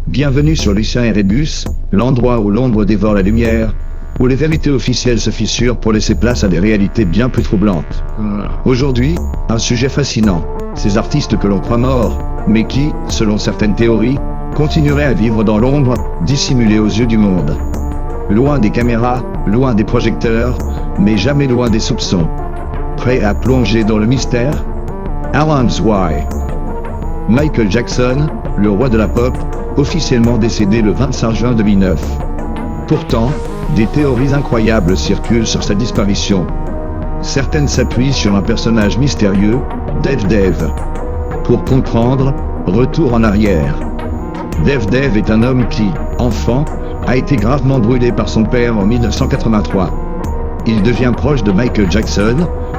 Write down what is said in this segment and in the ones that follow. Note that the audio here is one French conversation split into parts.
Bienvenue sur Lucien et Rébus, l'endroit où l'ombre dévore la lumière, où les vérités officielles se fissurent pour laisser place à des réalités bien plus troublantes. Aujourd'hui, un sujet fascinant, ces artistes que l'on croit morts, mais qui, selon certaines théories, continueraient à vivre dans l'ombre, dissimulés aux yeux du monde. Loin des caméras, loin des projecteurs, mais jamais loin des soupçons. Prêt à plonger dans le mystère? Alan's Why. Michael Jackson, le roi de la pop, officiellement décédé le 25 juin 2009. Pourtant, des théories incroyables circulent sur sa disparition. Certaines s'appuient sur un personnage mystérieux, Dev. Pour comprendre, retour en arrière. Dev est un homme qui, enfant, a été gravement brûlé par son père en 1983. Il devient proche de Michael Jackson,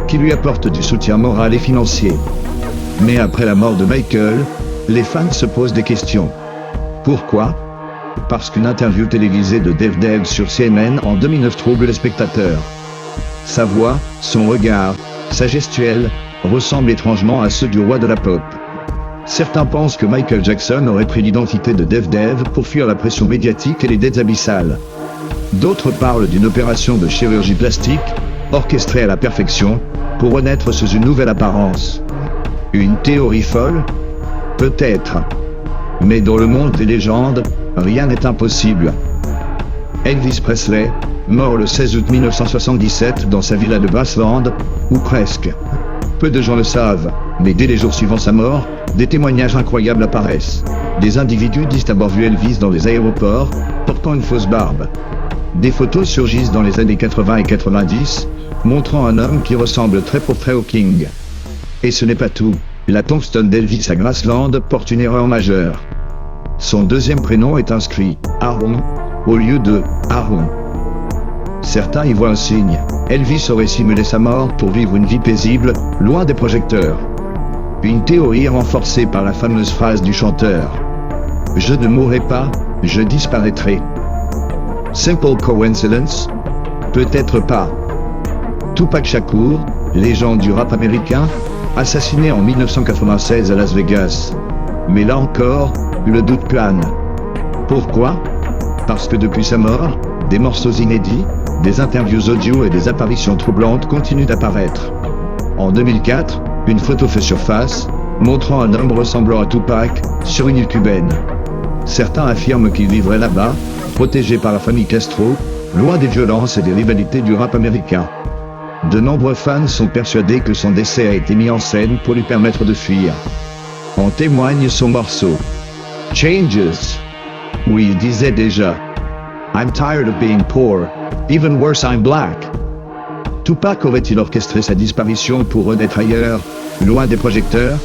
qui lui apporte du soutien moral et financier. Mais après la mort de Michael, les fans se posent des questions. Pourquoi? Parce qu'une interview télévisée de Dev sur CNN en 2009 trouble les spectateurs. Sa voix, son regard, sa gestuelle, ressemblent étrangement à ceux du roi de la pop. Certains pensent que Michael Jackson aurait pris l'identité de Dev pour fuir la pression médiatique et les dettes abyssales. D'autres parlent d'une opération de chirurgie plastique, orchestrée à la perfection, pour renaître sous une nouvelle apparence. Une théorie folle? Peut-être. Mais dans le monde des légendes, rien n'est impossible. Elvis Presley, mort le 16 août 1977 dans sa villa de Graceland, ou presque. Peu de gens le savent, mais dès les jours suivant sa mort, des témoignages incroyables apparaissent. Des individus disent avoir vu Elvis dans les aéroports, portant une fausse barbe. Des photos surgissent dans les années 80 et 90, montrant un homme qui ressemble très pour très au King. Et ce n'est pas tout, la tombstone d'Elvis à Graceland porte une erreur majeure. Son deuxième prénom est inscrit Aaron au lieu de Aaron. Certains y voient un signe. Elvis aurait simulé sa mort pour vivre une vie paisible, loin des projecteurs. Une théorie renforcée par la fameuse phrase du chanteur. Je ne mourrai pas, je disparaîtrai. Simple coincidence? Peut-être pas. Tupac Shakur, légende du rap américain, assassiné en 1996 à Las Vegas. Mais là encore, le doute plane. Pourquoi? Parce que depuis sa mort, des morceaux inédits, des interviews audio et des apparitions troublantes continuent d'apparaître. En 2004, une photo fait surface, montrant un homme ressemblant à Tupac, sur une île cubaine. Certains affirment qu'il vivrait là-bas, protégé par la famille Castro, loin des violences et des rivalités du rap américain. De nombreux fans sont persuadés que son décès a été mis en scène pour lui permettre de fuir. En témoigne son morceau Changes, où il disait déjà I'm tired of being poor, even worse I'm black. Tupac aurait-il orchestré sa disparition pour renaître ailleurs, loin des projecteurs?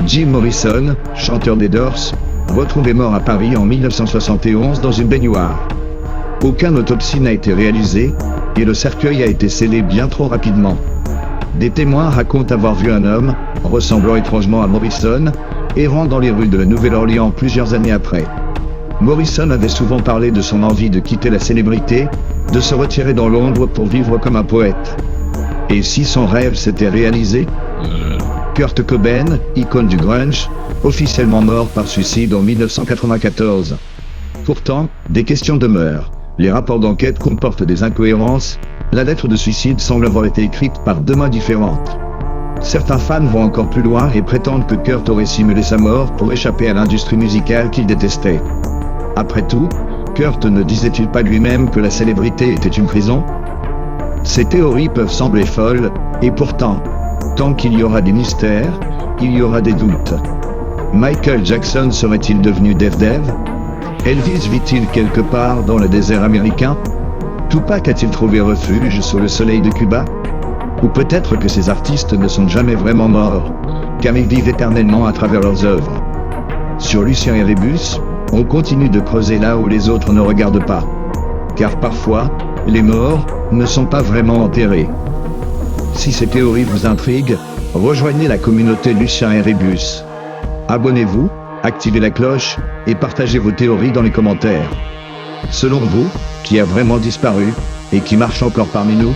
Jim Morrison, chanteur des Doors, retrouvé mort à Paris en 1971 dans une baignoire. Aucune autopsie n'a été réalisée, et le cercueil a été scellé bien trop rapidement. Des témoins racontent avoir vu un homme, ressemblant étrangement à Morrison, errant dans les rues de la Nouvelle-Orléans plusieurs années après. Morrison avait souvent parlé de son envie de quitter la célébrité, de se retirer dans l'ombre pour vivre comme un poète. Et si son rêve s'était réalisé? Kurt Cobain, icône du grunge, officiellement mort par suicide en 1994. Pourtant, des questions demeurent. Les rapports d'enquête comportent des incohérences. La lettre de suicide semble avoir été écrite par deux mains différentes. Certains fans vont encore plus loin et prétendent que Kurt aurait simulé sa mort pour échapper à l'industrie musicale qu'il détestait. Après tout, Kurt ne disait-il pas lui-même que la célébrité était une prison? Ces théories peuvent sembler folles, et pourtant, tant qu'il y aura des mystères, il y aura des doutes. Michael Jackson serait-il devenu Dev? Elvis vit-il quelque part dans le désert américain? Tupac a-t-il trouvé refuge sous le soleil de Cuba? Ou peut-être que ces artistes ne sont jamais vraiment morts, car ils vivent éternellement à travers leurs œuvres. Sur Lucien et Rébus, on continue de creuser là où les autres ne regardent pas. Car parfois, les morts ne sont pas vraiment enterrés. Si ces théories vous intriguent, rejoignez la communauté Lucien et Rébus. Abonnez-vous, activez la cloche, et partagez vos théories dans les commentaires. Selon vous, qui a vraiment disparu, et qui marche encore parmi nous?